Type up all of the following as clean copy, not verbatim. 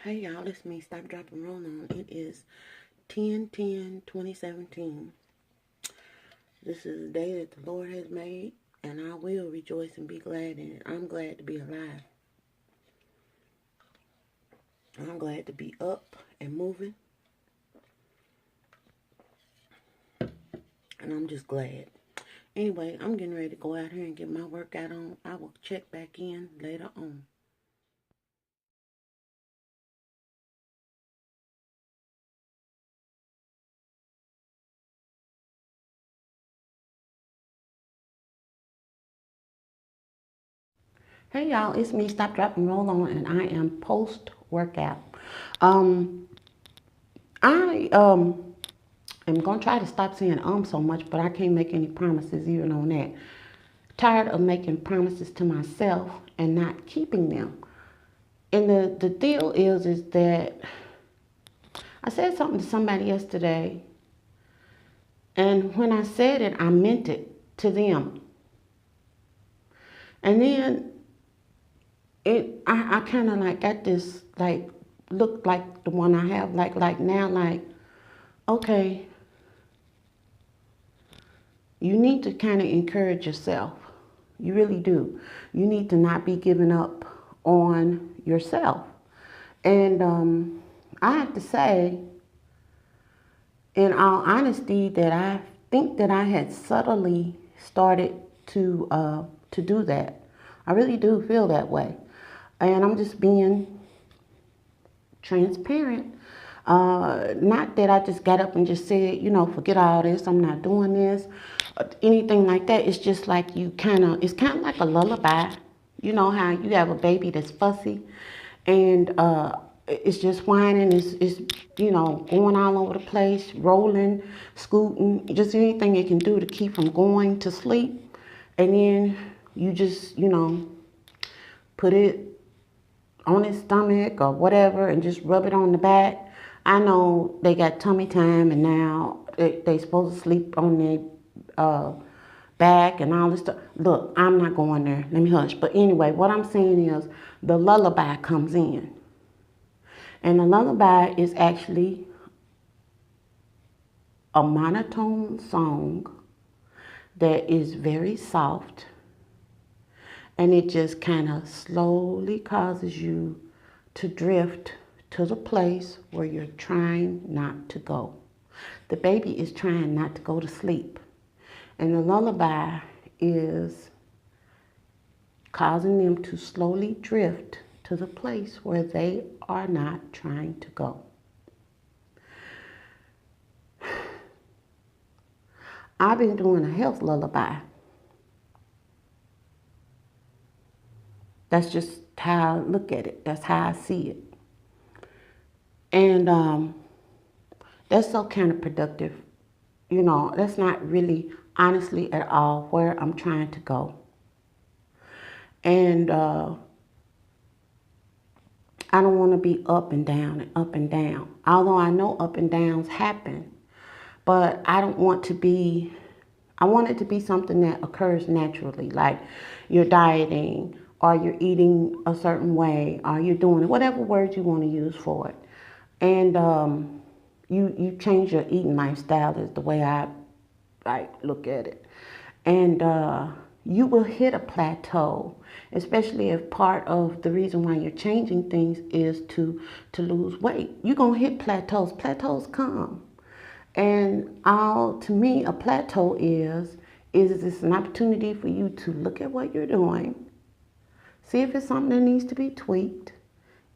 Hey y'all, it's me, Stop, Drop, and Roll On. It is 10/10/2017. This is the day that the Lord has made, and I will rejoice and be glad in it. I'm glad to be alive. I'm glad to be up and moving, and I'm just glad. Anyway, I'm getting ready to go out here and get my workout on. I will check back in later on. Hey y'all, it's me, Stop, Drop, and Roll On, and I am post-workout. Um, I am gonna try to stop saying so much, but I can't make any promises even on that. Tired of making promises to myself and not keeping them. And the deal is that I said something to somebody yesterday, and when I said it, I meant it to them. And then I kind of like got this like look like the one I have like now like okay, you need to kind of encourage yourself. You really do. You need to not be giving up on yourself. And I have to say, in all honesty, that I think that I had subtly started to do that. I really do feel that way, and I'm just being transparent. Not that I just got up and just said, forget all this, I'm not doing this, anything like that. It's just like it's kind of like a lullaby. You know how you have a baby that's fussy and it's just whining, it's going all over the place, rolling, scooting, just anything it can do to keep from going to sleep. And then you just, put it on his stomach or whatever and just rub it on the back. I know they got tummy time and now they supposed to sleep on their back and all this stuff. Look, I'm not going there. Let me hush. But anyway, what I'm saying is the lullaby comes in. And the lullaby is actually a monotone song that is very soft, and it just kind of slowly causes you to drift to the place where you're trying not to go. The baby is trying not to go to sleep, and the lullaby is causing them to slowly drift to the place where they are not trying to go. I've been doing a health lullaby. That's just how I look at it. That's how I see it. And that's so counterproductive. That's not really, honestly, at all where I'm trying to go. And I don't want to be up and down and up and down. Although I know up and downs happen, but I don't want to be, I want it to be something that occurs naturally, like you're dieting or you're eating a certain way or you're doing whatever words you want to use for it. And you change your eating lifestyle is the way I look at it. And you will hit a plateau, especially if part of the reason why you're changing things is to lose weight. You're going to hit plateaus. Plateaus come. And to me, a plateau is this an opportunity for you to look at what you're doing, see if it's something that needs to be tweaked.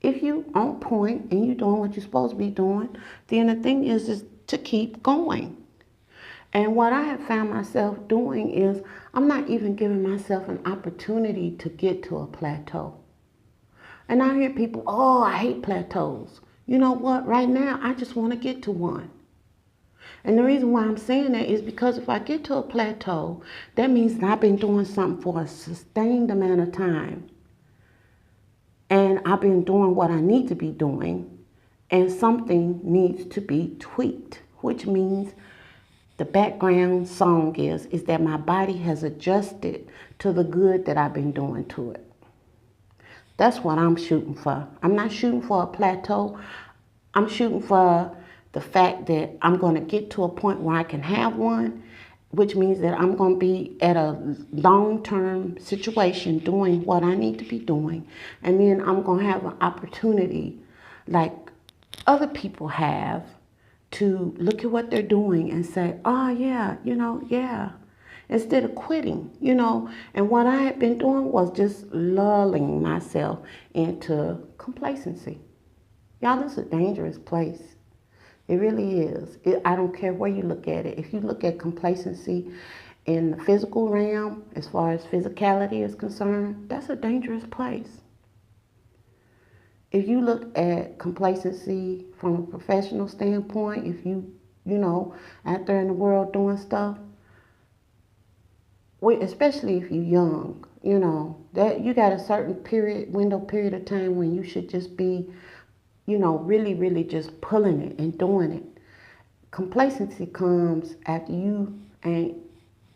If you on point and you're doing what you're supposed to be doing, then the thing is to keep going. And what I have found myself doing is I'm not even giving myself an opportunity to get to a plateau. And I hear people, oh, I hate plateaus. You know what? Right now, I just want to get to one. And the reason why I'm saying that is because if I get to a plateau, that means that I've been doing something for a sustained amount of time. And I've been doing what I need to be doing. And something needs to be tweaked, which means the background song is that my body has adjusted to the good that I've been doing to it. That's what I'm shooting for. I'm not shooting for a plateau. I'm shooting for the fact that I'm going to get to a point where I can have one, which means that I'm going to be at a long-term situation doing what I need to be doing. And then I'm going to have an opportunity like other people have to look at what they're doing and say, oh, yeah, yeah. Instead of quitting. And what I had been doing was just lulling myself into complacency. Y'all, this is a dangerous place. It really is. I don't care where you look at it. If you look at complacency in the physical realm, as far as physicality is concerned, that's a dangerous place. If you look at complacency from a professional standpoint, if out there in the world doing stuff, especially if you're young, that you got a certain window period of time when you should just be, really, really just pulling it and doing it. Complacency comes after you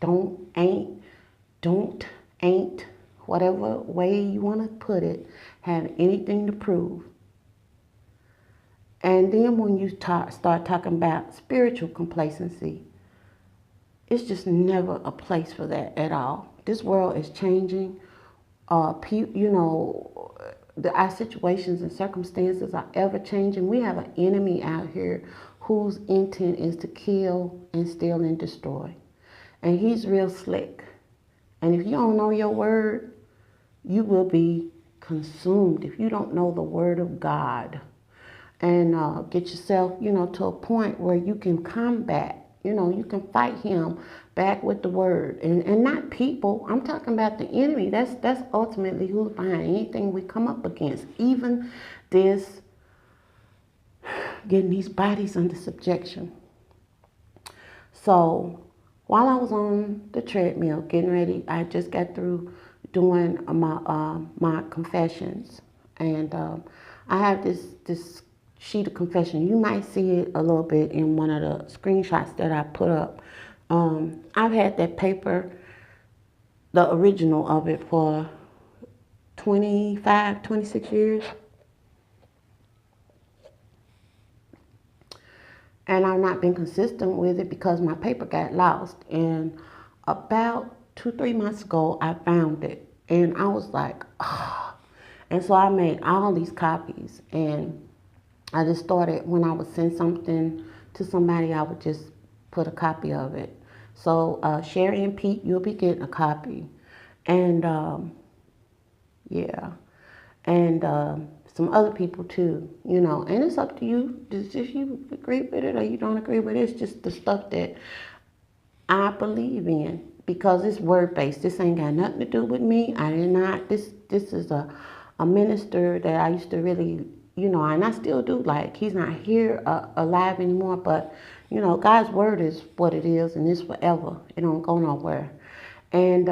don't, whatever way you want to put it, have anything to prove. And then when you start talking about spiritual complacency, it's just never a place for that at all. This world is changing. Our situations and circumstances are ever changing. We have an enemy out here whose intent is to kill and steal and destroy. And he's real slick. And if you don't know your word, you will be consumed if you don't know the word of God. And get yourself, to a point where you can combat, you can fight him back with the word. And not people. I'm talking about the enemy. That's ultimately who's behind anything we come up against. Even this, getting these bodies under subjection. So while I was on the treadmill getting ready, I just got through doing my confessions. And I have this sheet of confession. You might see it a little bit in one of the screenshots that I put up. I've had that paper, the original of it, for 25, 26 years. And I've not been consistent with it because my paper got lost. And about 2-3 months ago, I found it. And I was like, oh. And so I made all these copies. And I just started, when I would send something to somebody, I would just put a copy of it. So Sherry and Pete, you'll be getting a copy. And yeah. And some other people too, and it's up to you. Just if you agree with it or you don't agree with it, it's just the stuff that I believe in, because it's word-based. This ain't got nothing to do with me. I did not, this is a minister that I used to really, and I still do like. He's not here alive anymore, but, God's word is what it is, and it's forever. It don't go nowhere. And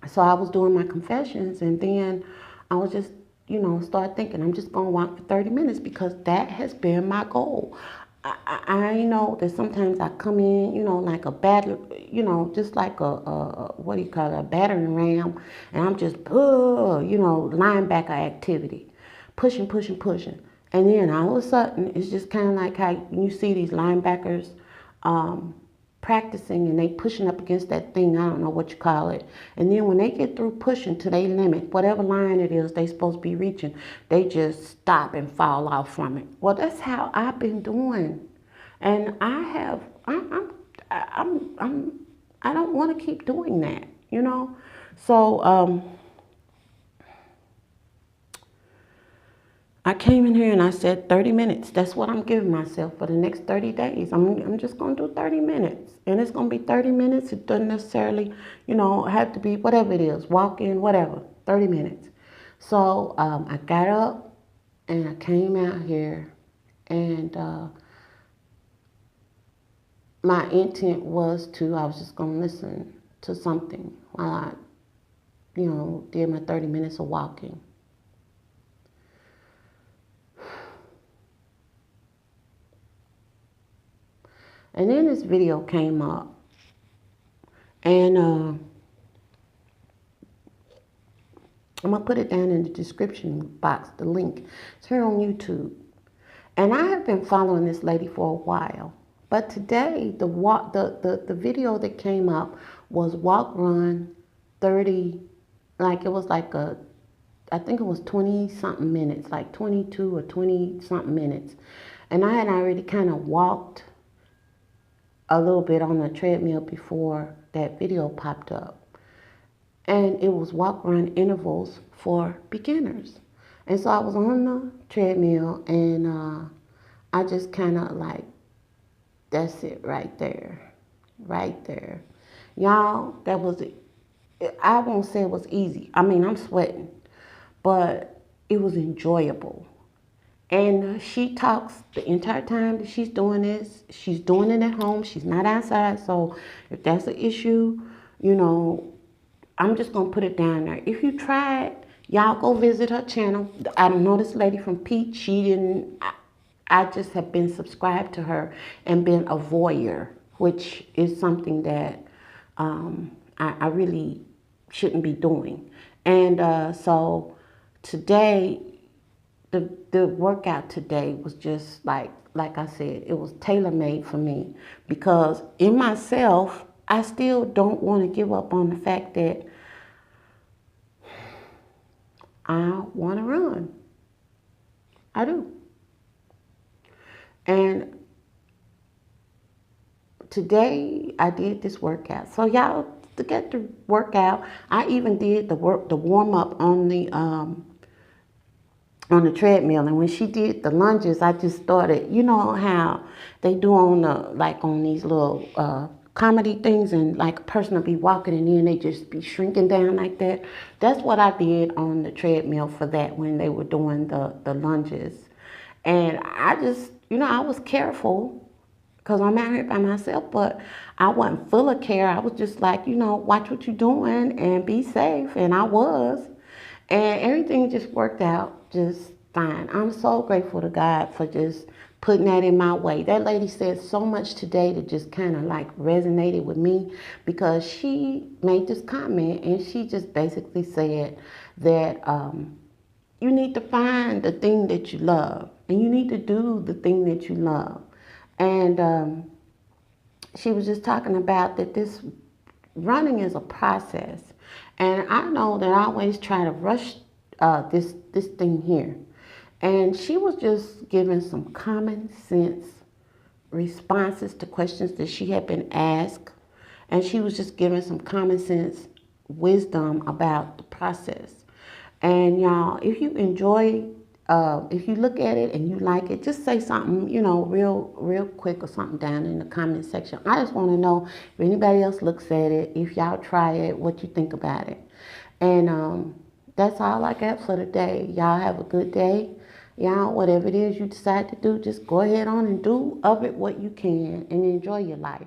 so I was doing my confessions, and then I was just, start thinking, I'm just going to walk for 30 minutes because that has been my goal. I know that sometimes I come in, like a battle, just like what do you call it, a battering ram, and I'm just, linebacker activity, pushing. And then all of a sudden, it's just kind of like how you see these linebackers practicing and they pushing up against that thing, I don't know what you call it. And then when they get through pushing to their limit, whatever line it is they supposed to be reaching, they just stop and fall off from it. Well, that's how I've been doing. And I don't want to keep doing that, So I came in here and I said 30 minutes. That's what I'm giving myself for the next 30 days. I'm just going to do 30 minutes. And it's going to be 30 minutes. It doesn't necessarily, have to be whatever it is. Walking, whatever. 30 minutes. So I got up and I came out here. And my intent was I was just going to listen to something while I, did my 30 minutes of walking. And then this video came up, and I'm going to put it down in the description box, the link. It's here on YouTube. And I have been following this lady for a while. But today, the video that came up was walk, run, 30, like it was like I think it was 20 something minutes, like 22 or 20 something minutes. And I had already kind of walked a little bit on the treadmill before that video popped up. And it was walk, run intervals for beginners. And so I was on the treadmill and I just kind of like, that's it right there, right there. Y'all, that was, I won't say it was easy. I mean, I'm sweating, but it was enjoyable. And she talks the entire time that she's doing this. She's doing it at home. She's not outside. So if that's an issue, you know, I'm just going to put it down there. If you try it, y'all go visit her channel. I don't know this lady from Peach. She didn't, I just have been subscribed to her and been a voyeur, which is something that I really shouldn't be doing. And so today, the workout today was just like I said, it was tailor-made for me, because in myself, I still don't want to give up on the fact that I want to run. I do. And today I did this workout. So y'all, to get the workout, I even did the warm up on the treadmill. And when she did the lunges, I just started, you know how they do on the, like on these little comedy things, and like a person will be walking and then they just be shrinking down like that. That's what I did on the treadmill for that when they were doing the lunges. And I just, you know, I was careful because I'm out here by myself, but I wasn't full of care. I was just like, you know, watch what you're doing and be safe. And I was. And everything just worked out just fine. I'm so grateful to God for just putting that in my way. That lady said so much today that just kind of like resonated with me, because she made this comment and she just basically said that you need to find the thing that you love and you need to do the thing that you love. And she was just talking about that this running is a process. And I know that I always try to rush this thing here. And she was just giving some common sense responses to questions that she had been asked. And she was just giving some common sense wisdom about the process. And y'all, if you enjoy, if you look at it and you like it, just say something, you know, real quick or something down in the comment section. I just want to know if anybody else looks at it, if y'all try it, what you think about it. And that's all I got for today. Y'all have a good day. Y'all, whatever it is you decide to do, just go ahead on and do of it what you can and enjoy your life.